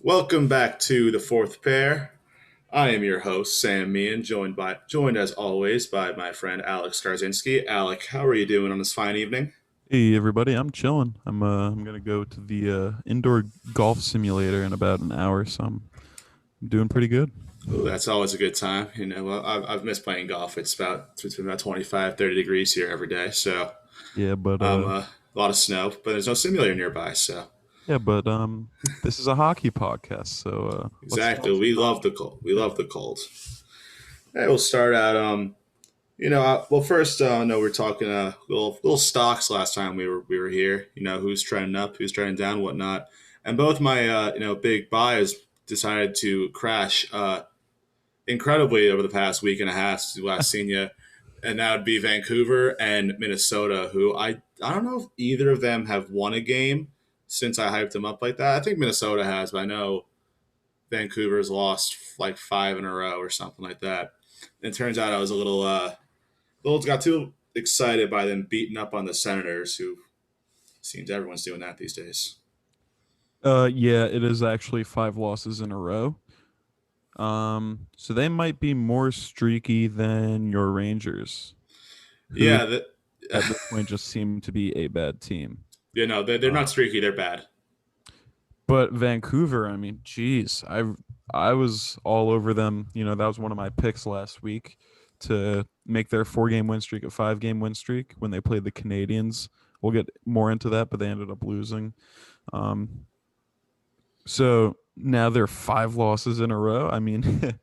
Welcome back to the fourth pair. I am your host, Sam Meehan, joined as always by my friend Alex Skarzinski. Alec, how are you doing on this fine evening? Hey everybody, I'm chilling. I'm gonna go to the indoor golf simulator in about an hour, so I'm doing pretty good. Ooh, that's always a good time. I've missed playing golf. It's been about 25, 30 degrees here every day, so Yeah, but a lot of snow, but there's no simulator nearby. So yeah, but this is a hockey podcast, so let's exactly, talk some we love hockey. the cold. We love the cold. Hey, we'll start out. Well, first, I know we are talking little stocks last time we were here. Who's trending up, who's trending down, whatnot. And both my big buys decided to crash incredibly over the past week and a half since we last seen you. And that would be Vancouver and Minnesota, who I don't know if either of them have won a game since I hyped them up like that. I think Minnesota has, but I know Vancouver's lost like five in a row or something like that. And it turns out I was a little got too excited by them beating up on the Senators, who seems everyone's doing that these days. Yeah, it is actually 5 losses in a row. So they might be more streaky than your Rangers, who Yeah, that, at this point just seem to be a bad team. they're Uh, not streaky; they're bad. But Vancouver, I mean, geez, I was all over them. That was one of my picks last week to make their 4 game win streak a 5 game win streak when they played the Canadians. We'll get more into that, but they ended up losing. Um, so now they're 5 losses in a row. I mean,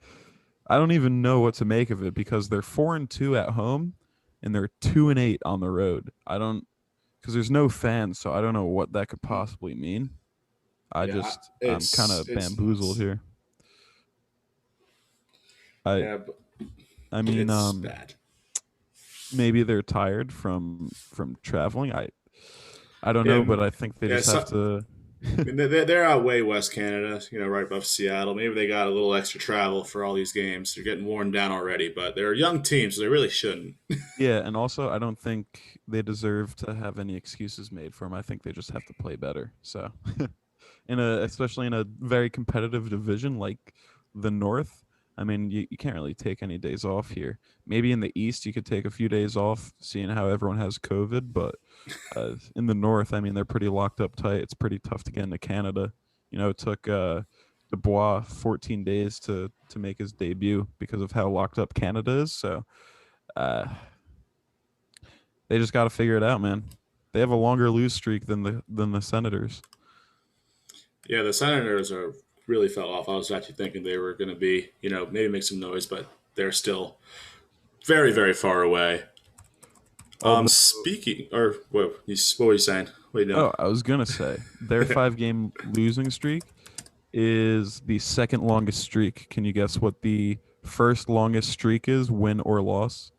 I don't even know what to make of it because they're 4-2 at home and they're 2-8 on the road. I don't because there's no fans, so I don't know what that could possibly mean. Yeah, I'm kind it's of it's bamboozled nuts. here. I Yeah, but I mean, it's bad. maybe they're tired from traveling. I don't Yeah, know, but I think they yeah. just have to. I mean, they're out way west Canada, right above Seattle. Maybe they got a little extra travel for all these games. They're getting worn down already, but they're a young team, so they really shouldn't. Yeah, and also I don't think they deserve to have any excuses made for them. I think they just have to play better. So, especially in a very competitive division like the North, I mean, you can't really take any days off here. Maybe in the East you could take a few days off, seeing how everyone has COVID, but in the North, I mean, they're pretty locked up tight. It's pretty tough to get into Canada. It took Dubois 14 days to make his debut because of how locked up Canada is. So uh, they just got to figure it out, man. They have a longer lose streak than the Senators. Yeah, the Senators are really fell off. I was actually thinking they were going to be, maybe make some noise, but they're still very, very far away. Although, Speaking, or what were you saying? What are you doing? oh, I was gonna say their 5 game losing streak is the second longest streak. Can you guess what the first longest streak is, win or loss?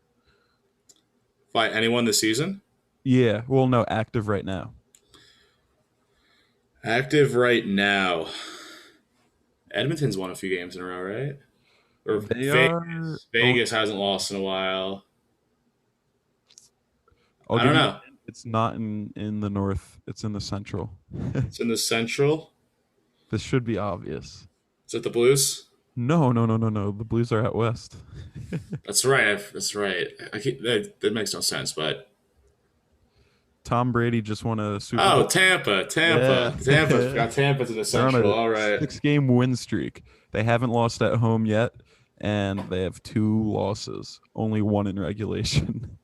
Fight anyone this season? Yeah, well, no, active right now. Active right now. Edmonton's won a few games in a row, right? Or They are. Vegas. Vegas hasn't lost in a while. I'll I don't give you a know. hint. It's not in the north. It's in the central. It's in the Central. This should be obvious. Is it the Blues? No, no, no, no, no. The Blues are out west. That's right. That's right. That makes no sense, but Tom Brady just won a Super oh, Bowl. Tampa, Yeah. Tampa, Tampa. Got Tampa to the They're on Central. a All right. 6 game win streak. They haven't lost at home yet, and they have 2 losses, only one in regulation.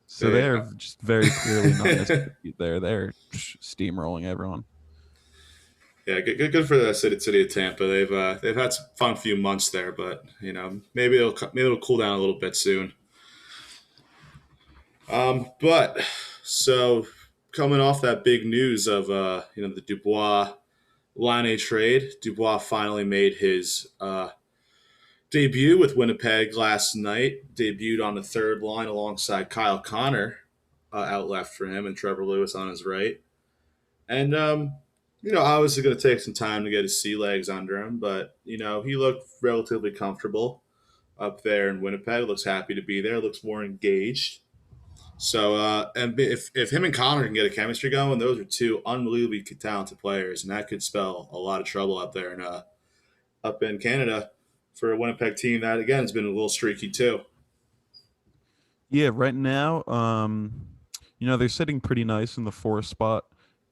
So Hey, they're just very clearly not missing a beat there. They're steamrolling everyone. yeah, good for the city of Tampa. They've had some fun few months there, but maybe it'll cool down a little bit soon. But so coming off that big news of the Dubois Laine trade, Dubois finally made his debut with Winnipeg last night. Debuted on the third line alongside Kyle Connor out left for him and Trevor Lewis on his right. And obviously going to take some time to get his sea legs under him, but he looked relatively comfortable up there in Winnipeg. Looks happy to be there. Looks more engaged. So and if him and Connor can get a chemistry going, those are two unbelievably talented players, and that could spell a lot of trouble up there in up in Canada for a Winnipeg team that again has been a little streaky too. Yeah, right now, they're sitting pretty nice in the fourth spot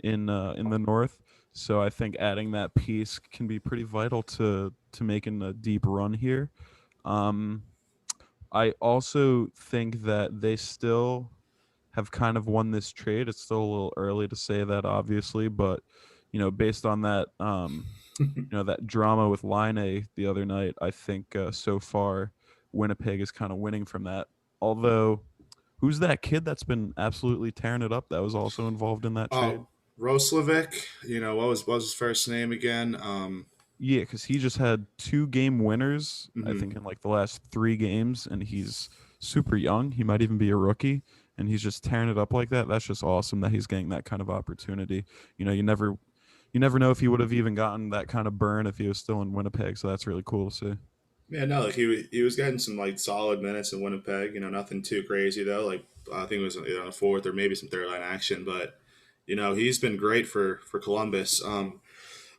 in the North. So I think adding that piece can be pretty vital to making a deep run here. Um, I also think that they still have kind of won this trade. It's still a little early to say that, obviously, but based on that, that drama with Line the other night, I think so far Winnipeg is kind of winning from that. Although, who's that kid that's been absolutely tearing it up? That was also involved in that trade. Oh, Roslovic, what was his first name again? Yeah, because he just had 2 game winners, I Mhm. think, in like the last 3 games, and he's super young. He might even be a rookie, and he's just tearing it up like that. That's just awesome that he's getting that kind of opportunity. You never know if he would have even gotten that kind of burn if he was still in Winnipeg. So that's really cool to see. Yeah, no, like he was getting some like solid minutes in Winnipeg. Nothing too crazy though. Like I think it was either on the fourth or maybe some third line action, but he's been great for Columbus.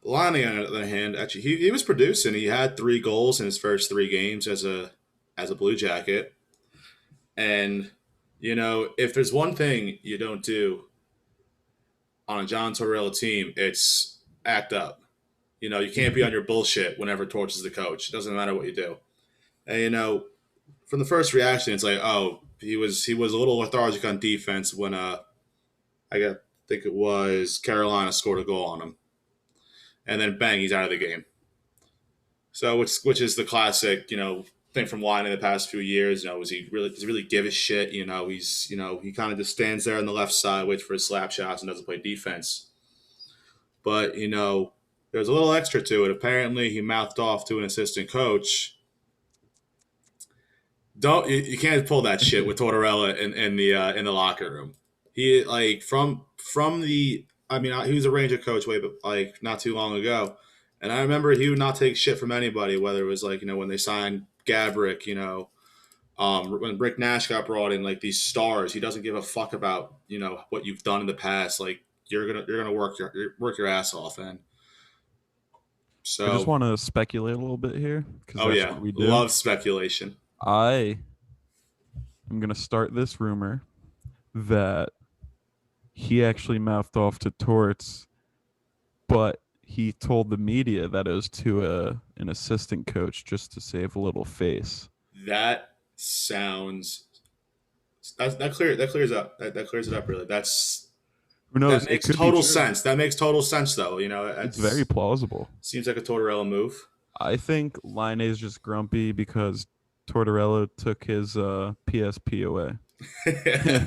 Lonnie, on the other hand, actually he was producing. He had 3 goals in his first 3 games as a Blue Jacket, and if there's one thing you don't do on a John Tortorella team, it's act up. You can't be on your bullshit whenever Torch is the coach. It doesn't matter what you do. And from the first reaction, it's like, oh, he was a little lethargic on defense when think it was Carolina scored a goal on him, and then bang, he's out of the game. So which is the classic thing from Line in the past few years. Does he really give a shit? He kind of just stands there on the left side, waits for his slap shots, and doesn't play defense. But there's a little extra to it. Apparently, he mouthed off to an assistant coach. Don't you can't pull that shit with Tortorella in the locker room. He like from the I mean he was a Ranger coach way but like not too long ago, and I remember he would not take shit from anybody, whether it was like when they signed Gabrick, when Rick Nash got brought in, like these stars, he doesn't give a fuck about what you've done in the past. Like you're gonna work your ass off, and I just so want to speculate a little bit here because oh that's yeah, what we do. love speculation. I am going to start this rumor that he actually mouthed off to Torts, but he told the media that it was to an assistant coach just to save a little face. That sounds that clears up that clears it up really. Who That knows? It makes could be total true. sense. That makes total sense though. It's very That's plausible. seems like a Tortorella move. I think Line is just grumpy because Tortorella took his PSP away,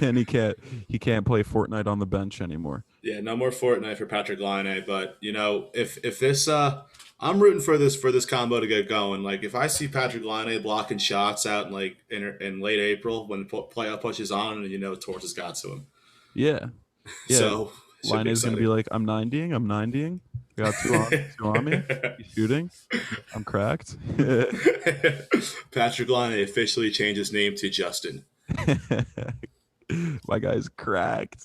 and he can't play Fortnite on the bench anymore. Yeah, no more Fortnite for Patrik Laine. But if this I'm rooting for this combo to get going. Like if I see Patrik Laine blocking shots out in like in late April when the playoff pushes on, and Torts has got to him. Yeah, yeah. So it should Line be is going to be exciting. like, I'm 90ing, I'm 90ing. I got two on me. He's shooting. I'm cracked. Patrik Laine officially changed his name to Justin. My guy's cracked.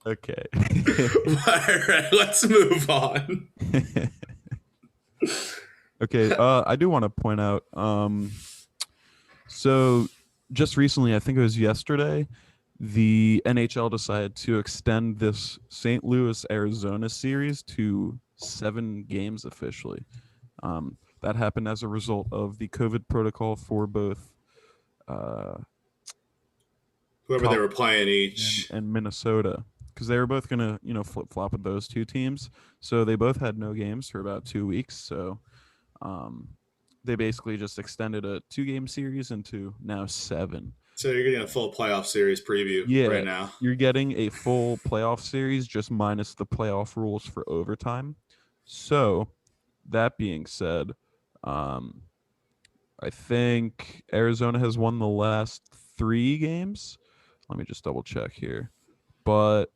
Okay. All right, let's move on. Okay. I do want to point out. So just recently, I think it was yesterday, the NHL decided to extend this St. Louis Arizona series to 7 games officially. That happened as a result of the COVID protocol for both uh, Whoever they were playing and, each. and Minnesota, because they were both gonna flip flop with those 2 teams. So they both had no games for about 2 weeks. So um, they basically just extended a 2 game series into now 7. So you're getting a full playoff series preview Yeah, right now. you're getting a full playoff series just minus the playoff rules for overtime. So that being said, um, I think Arizona has won the last 3 games. Let me just double check here. But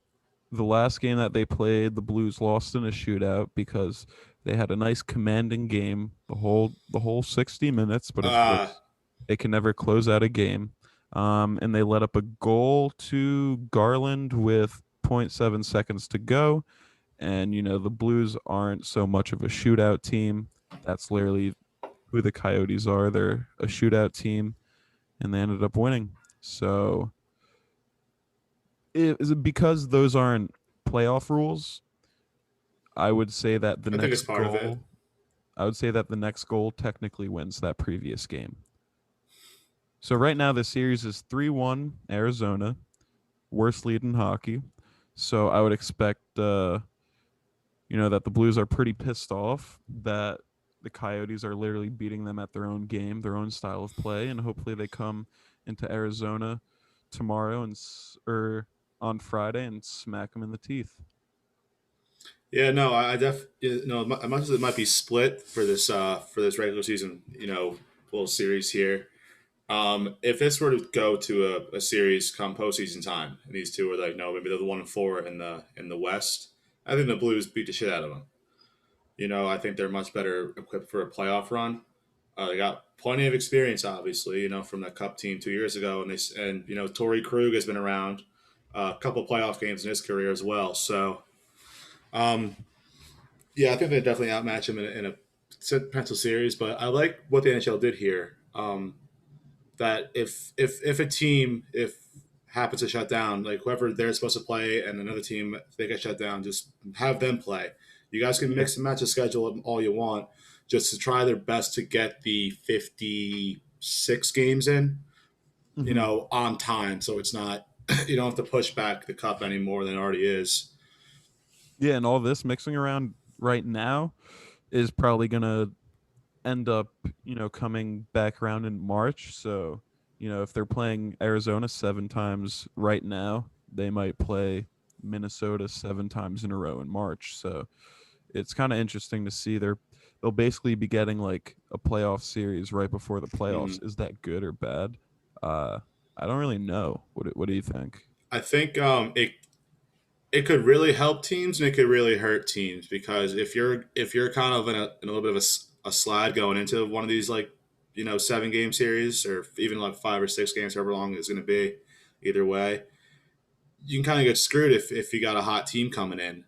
the last game that they played, the Blues lost in a shootout because they had a nice commanding game the whole 60 minutes, but of Uh, course they can never close out a game. And they let up a goal to Garland with zero point 0.7 seconds to go. And, the Blues aren't so much of a shootout team. That's literally who the Coyotes are. They're a shootout team, and they ended up winning. So, is it because those aren't playoff rules? I would say that the I think it's next part of it. goal, I would say that the next goal technically wins that previous game. So right now the series is 3-1 Arizona, worst lead in hockey. So I would expect that the Blues are pretty pissed off that the Coyotes are literally beating them at their own game, their own style of play, and hopefully they come into Arizona tomorrow or on Friday and smack them in the teeth. Yeah, no, as much as it might be split for this regular season, little series here. If this were to go to a series come postseason time, and these two are like, no, maybe they're the 1-4 in the West. I think the Blues beat the shit out of them. I think they're much better equipped for a playoff run. They got plenty of experience, obviously, from the Cup team 2 years ago, and Torrey Krug has been around a couple of playoff games in his career as well. So, um, yeah, I think they definitely outmatch him in a potential series. But I like what the NHL did here. That if a team if happens to shut down, like whoever they're supposed to play, and another team if they get shut down, just have them play. You guys can Yeah. mix and match the schedule all you want, just to try their best to get the 56 games in, Hmm. on time. So it's not you don't have to push back the cup any more than it already is. Yeah, and all this mixing around right now is probably gonna end up, coming back around in March. So, if they're playing Arizona 7 times right now, they might play Minnesota 7 times in a row in March. So it's kind of interesting to see. They'll basically be getting like a playoff series right before the Hmm. playoffs. Is that good or bad? Uh, I don't really know. What do you think? I think it could really help teams and it could really hurt teams because if you're kind of in a little bit of a slide going into one of these like 7 game series or even like 5 or 6 games, however long it's going to be, either way, you can kind of get screwed if you got a hot team coming in.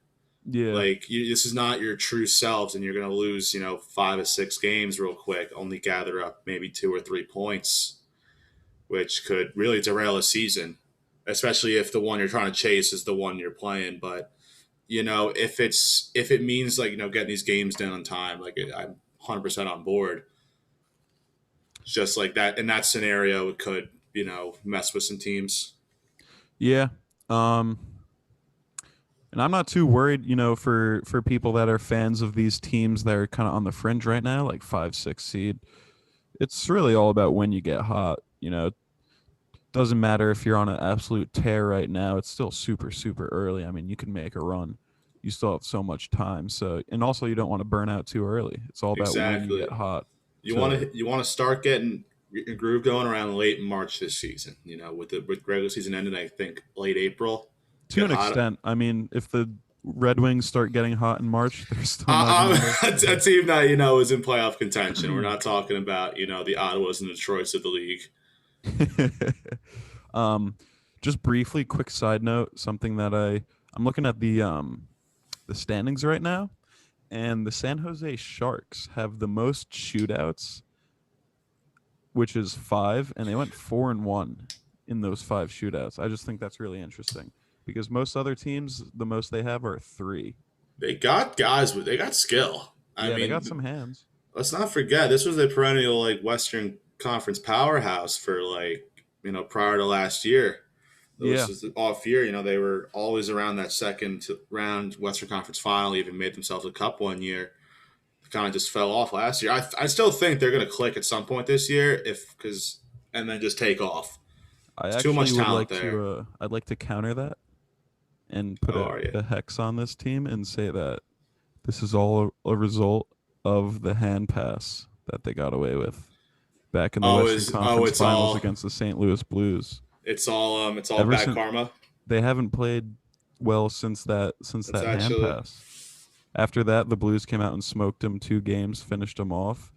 Yeah. Like this is not your true selves, and you're going to lose 5 or 6 games real quick, only gather up maybe 2 or 3 points, which could really derail a season, especially if the one you're trying to chase is the one you're playing. But if it means like getting these games done on time, like I'm 100% on board. It's just like that in that scenario, it could mess with some teams. Yeah. Um, and I'm not too worried, for people that are fans of these teams that are kind of on the fringe right now, like 5, 6 seed. It's really all about when you get hot. Doesn't matter if you're on an absolute tear right now. It's still super, super early. I mean, you can make a run. You still have so much time. So, and also you don't want to burn out too early. It's all about when you get Exactly. hot. You want To to you want to start getting your groove going around late March this season. With regular season ending, I think late April. to Get an hot. extent, I mean, if the Red Wings start getting hot in March, they're still not going to make I'm a the. team that is in playoff contention. We're not talking about the Ottawas and the Detroits of the league. um, just briefly, quick side note, something that I'm looking at the standings right now, and the San Jose Sharks have the most shootouts, which is 5, and they went 4-1 in those 5 shootouts. I just think that's really interesting because most other teams, the most they have are 3. They got guys, but they got skill. I Yeah, they got mean, some hands. let's not forget this was a perennial like Western Conference powerhouse for like prior to last year. It was Yeah, just an off year. They were always around that second round Western Conference final. Even made themselves a cup one year. Kind of just fell off last year. I still think they're going to click at some point this year, if because and then just take off. I It's too actually much would talent like there. to. I'd like to counter that and put Oh, a are put you? a hex on this team and say that this is all a result of the hand pass that they got away with back in the Western Conference It's Finals all against the St. Louis Blues. it's all Ever bad since karma. they haven't played well since It's that hand actually pass. After that, the Blues came out and smoked them 2 games, finished them off.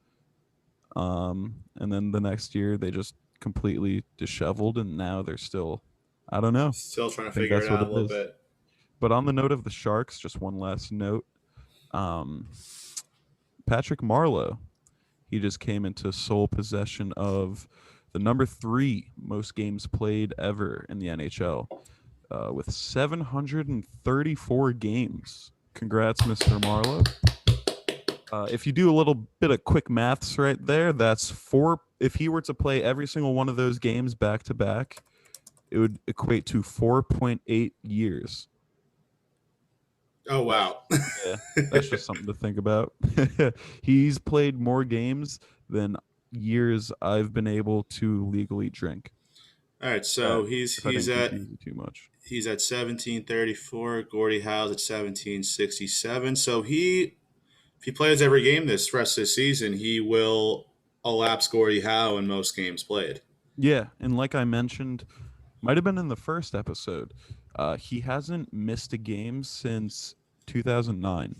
And then the next year they just completely disheveled, and now they're still, I don't know. Still trying I to think figure it that's what out a it little is. bit. But on the note of the Sharks, just one last note. Um, Patrick Marleau, he just came into sole possession of the number 3 most games played ever in the NHL, with 734 games. Congrats, Mr. Marlowe. If you do a little bit of quick maths right there, that's 4. If he were to play every single one of those games back to back, it would equate to 4.8 years. Oh That's wow. yeah, that's just something to think about. He's played more games than years I've been able to legally drink. All right, That so he's if I he's didn't at confuse you too much. he's at 1734. Gordie Howe's at 1767. So if he plays every game this rest of the season, he will elapse Gordie Howe in most games played. Yeah, and like I mentioned, might have been in the first episode. He hasn't missed a game since 2009.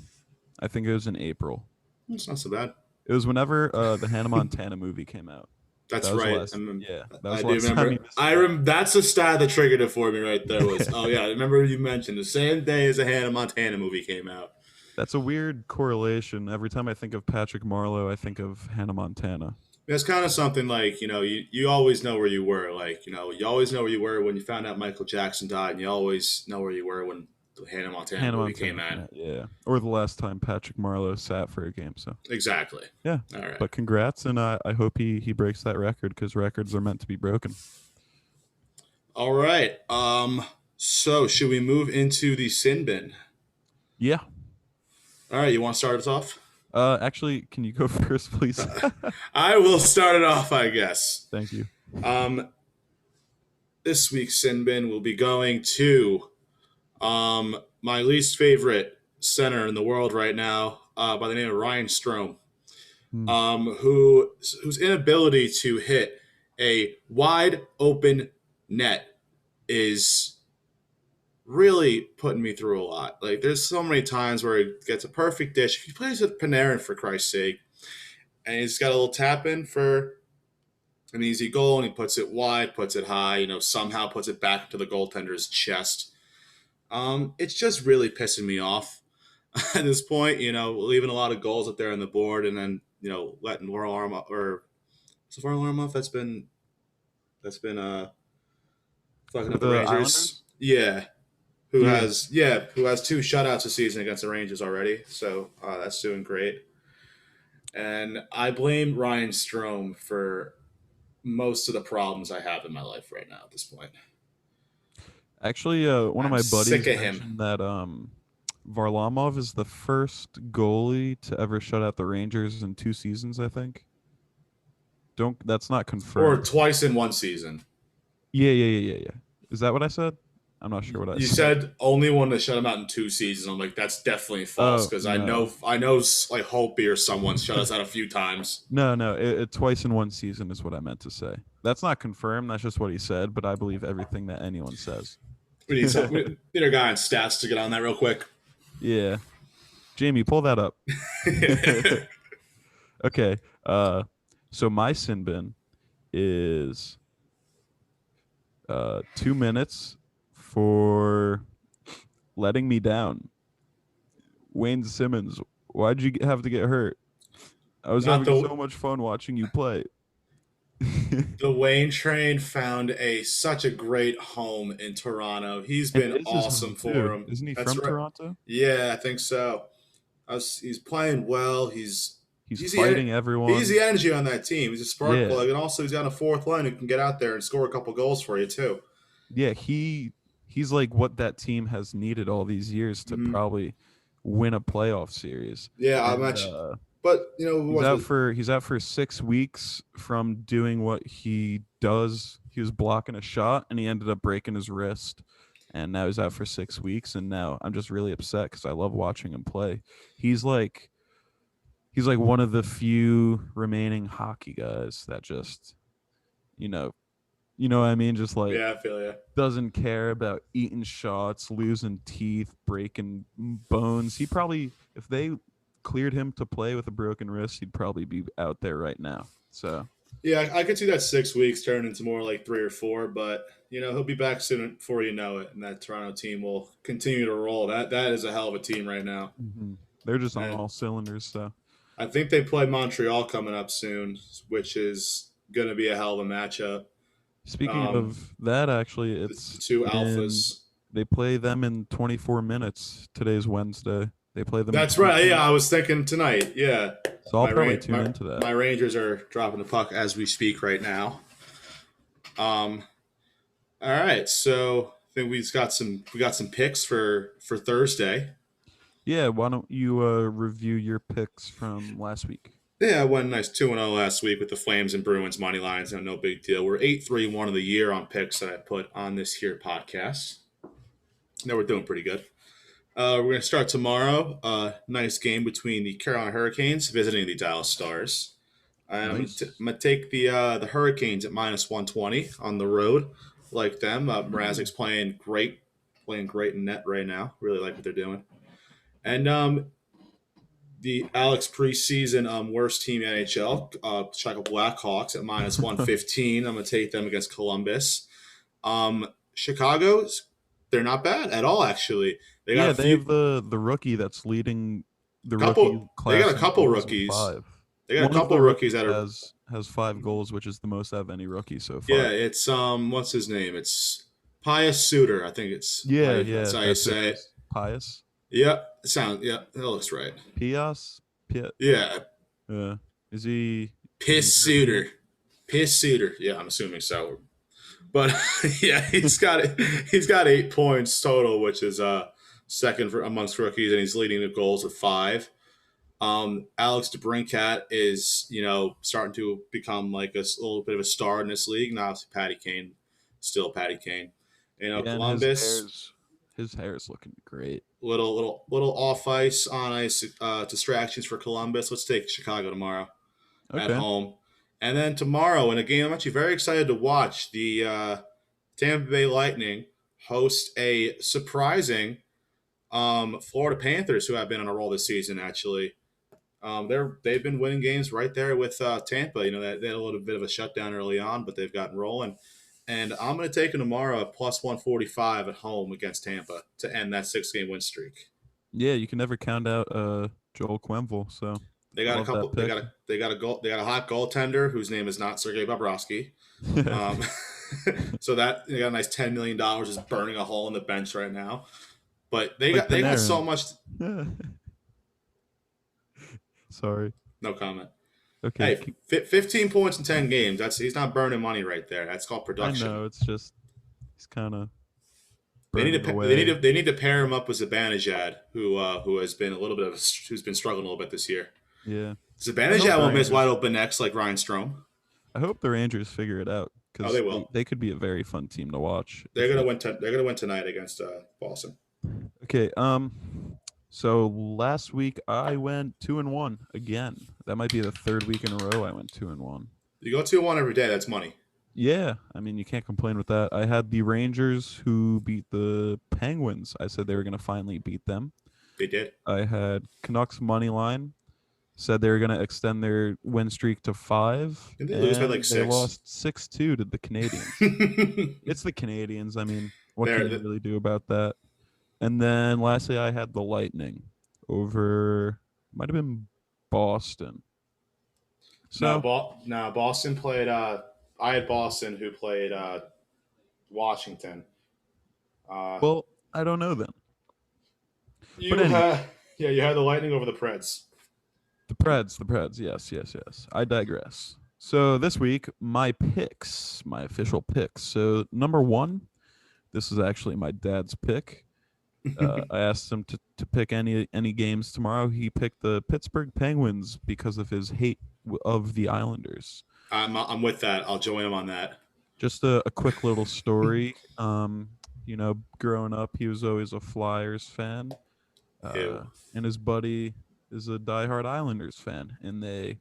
I think it was in April. It's not so bad. It was whenever the Hannah Montana movie came out. That That's was the right. last. Yeah, that I was the do last time he remember. missed a game. That's the stat that triggered it for me right there. Was oh yeah, I remember you mentioned the same day as the Hannah Montana movie came out. That's a weird correlation. Every time I think of Patrick Marlowe, I think of Hannah Montana. It's kind of something like you always know where you were. Like you always know where you were when you found out Michael Jackson died, and you always know where you were when the Hannah Montana Hannah movie came Montana, out. yeah. Or the last time Patrick Marlowe sat for a game. So Exactly. yeah, All right. but congrats, and I hope he breaks that record because records are meant to be broken. All right. So should we move into the sin bin? Yeah. All right. You want to start us off? Actually, can you go first, please? I will start it off, I guess. Thank you. Um, this week's sin bin will be going to my least favorite center in the world right now, by the name of Ryan Strome, Hmm. whose inability to hit a wide open net is really putting me through a lot. Like, there's so many times where he gets a perfect dish. He plays with Panarin, for Christ's sake, and he's got a little tap in for an easy goal, and he puts it wide, puts it high, somehow puts it back to the goaltender's chest. It's just really pissing me off at this point, leaving a lot of goals up there on the board, and then, letting Laurel Armoff, or so far Armoff that's been fucking For up the the Rangers. Islanders? Yeah. Yeah. Who has 2 shutouts this season against the Rangers already. So that's doing great. And I blame Ryan Strome for most of the problems I have in my life right now at this point. Actually, one of I'm my sick buddies of him. mentioned that Varlamov is the first goalie to ever shut out the Rangers in 2 seasons, I think. That's not Or confirmed. twice in one season. Yeah. Is that what I said? I'm not sure what I You said. said only one to shut him out in 2 seasons. I'm like, that's definitely false, Oh, because no. I know like Holtby or someone shut us out a few times. No, twice in 1 season is what I meant to say. That's not confirmed. That's just what he said, but I believe everything that anyone says. We need a guy on stats to get on that real quick. Yeah. Jamie, pull that up. Okay. So my sin bin is 2 minutes for letting me down. Wayne Simmons, why'd you have to get hurt? I was Not having the so much fun watching you play. the Wayne train found such a great home in Toronto. He's And been it is his awesome home for too. him. Isn't he That's from right. Toronto? Yeah, I think so. He's playing well. He's He's fighting the, everyone. he's the energy on that team. He's a spark Yeah. plug, and also he's got a fourth line who can get out there and score a couple goals for you too. Yeah, he's like what that team has needed all these years to probably win a playoff series. Yeah, I And, imagine. But he's out for 6 weeks from doing what he does. He was blocking a shot and he ended up breaking his wrist, and now he's out for 6 weeks. And now I'm just really upset because I love watching him play. He's like one of the few remaining hockey guys that just, you know what I mean? Just like, yeah, I feel you. doesn't care about eating shots, losing teeth, breaking bones. He probably, if they cleared him to play with a broken wrist, he'd probably be out there right now. So Yeah, I could see that 6 weeks turn into more like 3 or 4, but he'll be back soon before you know it, and that Toronto team will continue to roll. That is a hell of a team right now, They're just on and all cylinders. So I think they play Montreal coming up soon, which is going to be a hell of a matchup. speaking Um, of that, actually, the it's two in. alphas. They play them in 24 minutes. Today's Wednesday. They play them in That's right. 24 Yeah, I minutes. was thinking tonight. Yeah, So I'll my probably rain, tune my into that. my Rangers are dropping the puck as we speak right now. Um, all right, so I think we got some picks for Thursday. Yeah, why don't you review your picks from last week? Yeah, I went nice 2-0 last week with the Flames and Bruins money lines. No big deal. We're 8-3-1 of the year on picks that I put on this here podcast. No, we're doing pretty good. We're going to start tomorrow. Nice game between the Carolina Hurricanes visiting the Dallas Stars. Nice. I'm gonna take the Hurricanes at -120 on the road. Like them, Mrazek's playing great in net right now. Really like what they're doing. And the Alex preseason worst team in NHL, Chicago Blackhawks at -115. I'm gonna take them against Columbus. Chicago's they're not bad at all actually. They got Yeah, a they have few the rookie that's leading the rookie couple. They got class a in couple goals with rookies. 5. They got a One of couple the rookies rookies that are has 5 goals, which is the most out of any rookie so yeah. far. It's what's his name? It's Pius Suter. I think Yeah, that's yeah, how you that's it. say it. Pius, Yeah, that looks right. Pias, Piet. Yeah, Is he Piss European? Suter. Piss Suter. Yeah, I'm assuming so. But yeah, he's got 8 points total, which is second for amongst rookies, and he's leading the goals with 5. Alex DeBrincat is starting to become like a little bit of a star in this league. Now obviously Patty Kane, still Patty Kane. Yeah, and Columbus his hair's looking great. little off ice on ice distractions for Columbus. Let's take Chicago tomorrow at Okay. home, and then tomorrow in a game I'm actually very excited to watch. The Tampa Bay Lightning host a surprising Florida Panthers, who have been on a roll this season. Actually, they've been winning games right there with Tampa. They had a little bit of a shutdown early on, but they've gotten rolling. And I'm going to take them tomorrow at +145 at home against Tampa to end that 6 game win streak. Yeah, you can never count out Joel Quenville, so They I got a love that couple. pick. They got a hot goaltender whose name is not Sergei Bobrovsky. Um, so that they got a nice $10 million just burning a hole in the bench right now. But Like they got so Panarin. much. Sorry. No comment. Okay, Hey, 15 points in 10 games. He's not burning money right there. That's called I production. know it's just he's kind of They need burning to they need away. to they need to pair him up with Zibanejad, who has been who's been struggling a little bit this year. Yeah, I hope Zibanejad the won't miss wide Rangers. open necks like Ryan Strom. I hope the Rangers figure it out Oh, they because will. they could be a very fun team to watch They're if gonna they. win. They're gonna win tonight against Boston. Okay. So last week I went 2-1 again. That might be the third week in a row I went 2-1. You go 2-1 every day. That's money. Yeah, I mean you can't complain with that. I had the Rangers who beat the Penguins. I said they were going to finally beat them. They did. I had Canucks money line. Said they were going to extend their win streak to 5, Did they lose by like and they 6? lost 6-2 to the Canadians. It's the Canadians. I mean, what can you They're really do about that? And then lastly, I had the Lightning over, might have been Boston. So, no. Boston played. I had Boston who played Washington. Uh, well, I don't know then. But you anyway, had you had the Lightning over the Preds. The Preds. Yes, yes, yes. I digress. So this week, my picks, my official picks. So number 1, this is actually my dad's pick. I asked him to pick any games tomorrow. He picked the Pittsburgh Penguins because of his hate of the Islanders. I'm with that. I'll join him on that. Just a quick little story. Growing up, he was always a Flyers fan, Ew. and his buddy is a diehard Islanders fan. And it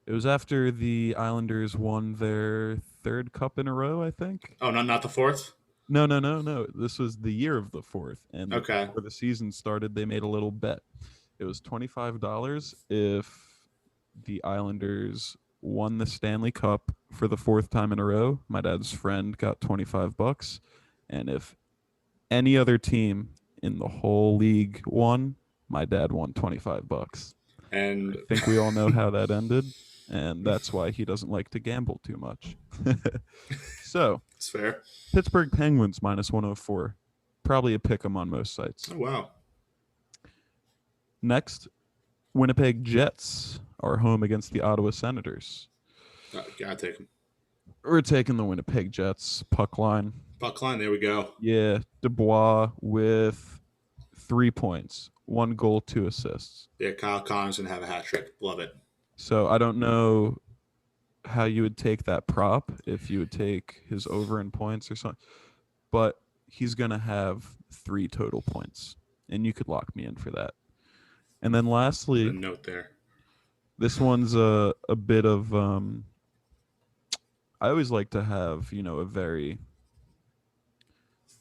was after the Islanders won their 3rd cup in a row, I think. Oh, not the fourth. No, no, no, no. This was the year of the 4th, and Okay. before the season started, they made a little bet. It was $25 if the Islanders won the Stanley Cup for the fourth time in a row. My dad's friend got $25, and if any other team in the whole league won, my dad won $25. I And think we all know how that ended, and that's why he doesn't like to gamble too much. So, it's fair. Pittsburgh Penguins -104. Probably a pick 'em on most sites. Oh wow. Next, Winnipeg Jets are home against the Ottawa Senators. Gotta take him. We're taking the Winnipeg Jets puck line. Puck line. There we go. Yeah, Dubois with 3 points, 1 goal, 2 assists. Yeah, Kyle Connor's gonna have a hat trick. Love it. So I don't know how you would take that prop, if you would take his over in points or something, but he's gonna have 3 total points, and you could lock me in for that. And then A lastly, note there. this one's a bit of I always like to have, a very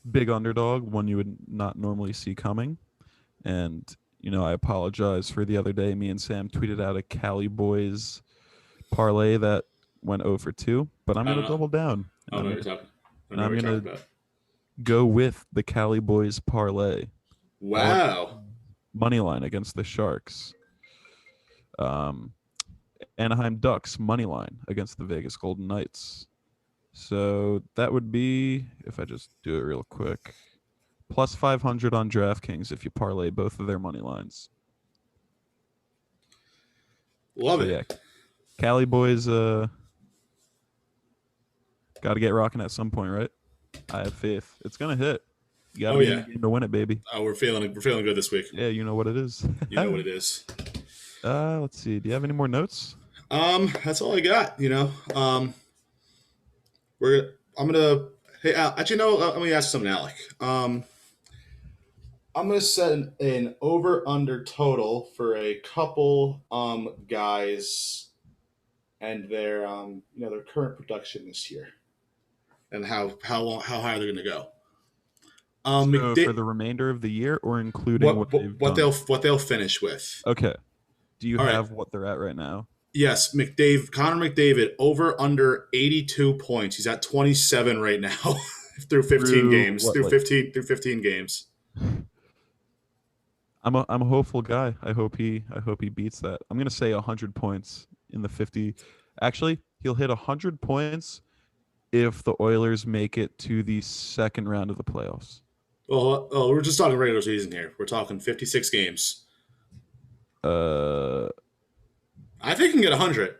big underdog, one you would not normally see coming. And, I apologize for the other day. Me and Sam tweeted out a Cali Boys parlay that went 0 for 2, but I'm I going don't to know. double down. I don't know what you're talking. I don't know I'm what you're gonna talking about. go with the Cali Boys parlay. Wow. Money line against the Sharks. Anaheim Ducks money line against the Vegas Golden Knights. So that would be, if I just do it real quick, plus 500 on DraftKings if you parlay both of their money lines. Love So it. yeah, Cali Boys got to get rocking at some point, right? I have faith. It's going to hit. You got to Oh be in yeah. the game to win it, baby. We're feeling good this week. Yeah, you know what it is. You know what it is. Let's see. Do you have any more notes? That's all I got. I'm gonna. Hey, actually, no. Let me ask something, Alec. I'm gonna set an over under total for a couple guys and their their current production this year and how high they're gonna go. So for McDavid, the remainder of the year, or including what they've what done? they'll finish with. Okay. Do you All right. have what they're at right now? Yes, Connor McDavid over under 82 points. He's at 27 right now through 15 games. What, Through like 15 games. I'm a hopeful guy. I hope he beats that. I'm gonna say 100 points in the 50. Actually, he'll hit 100 points if the Oilers make it to the second round of the playoffs. Well, we're just talking regular season here. We're talking 56 games. Uh, I think he can get 100.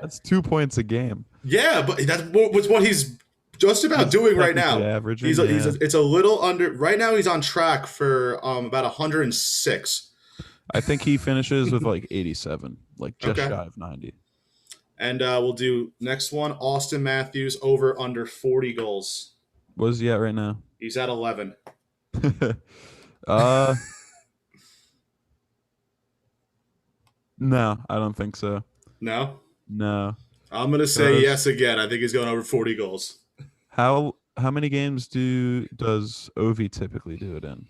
that's 2 points a game. Yeah, but that's what he's just about He's doing right now. technically averaging, It's a little under. Right now, he's on track for about 106. I think he finishes with like 87, like just Okay. shy of 90. And we'll do next one. Austin Matthews over under 40 goals. What is he at right now? He's at 11. No, I don't think so. No? No. I'm going to say yes again. I think he's going over 40 goals. How many games does Ovi typically do it in?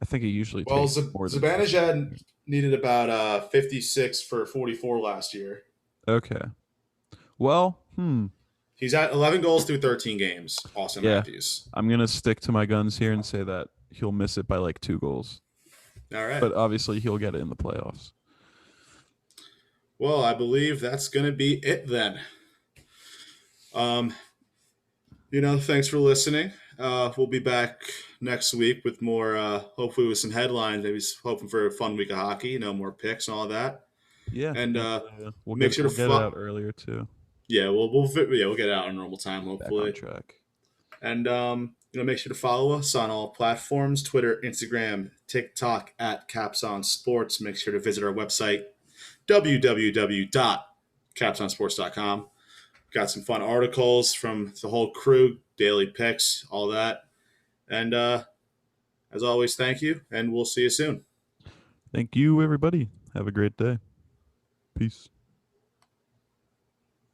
I think it usually takes more than Zibanejad needed about 56 for 44 last year. Okay. Well, He's at 11 goals through 13 games, Austin Matthews. I'm going to stick to my guns here and say that he'll miss it by like 2 goals. All right. But obviously he'll get it in the playoffs. Well, I believe that's going to be it then. Thanks for listening. We'll be back next week with more, hopefully with some headlines. Maybe hoping for a fun week of hockey, more picks and all that. Yeah. And we'll make sure to get it out earlier too. Yeah, we'll get it out on normal time, hopefully. Back on track. And make sure to follow us on all platforms: Twitter, Instagram, TikTok at Caps on Sports. Make sure to visit our website, www.capsonsports.com. Got some fun articles from the whole crew, daily picks, all that. And as always, thank you, and we'll see you soon. Thank you, everybody. Have a great day. Peace.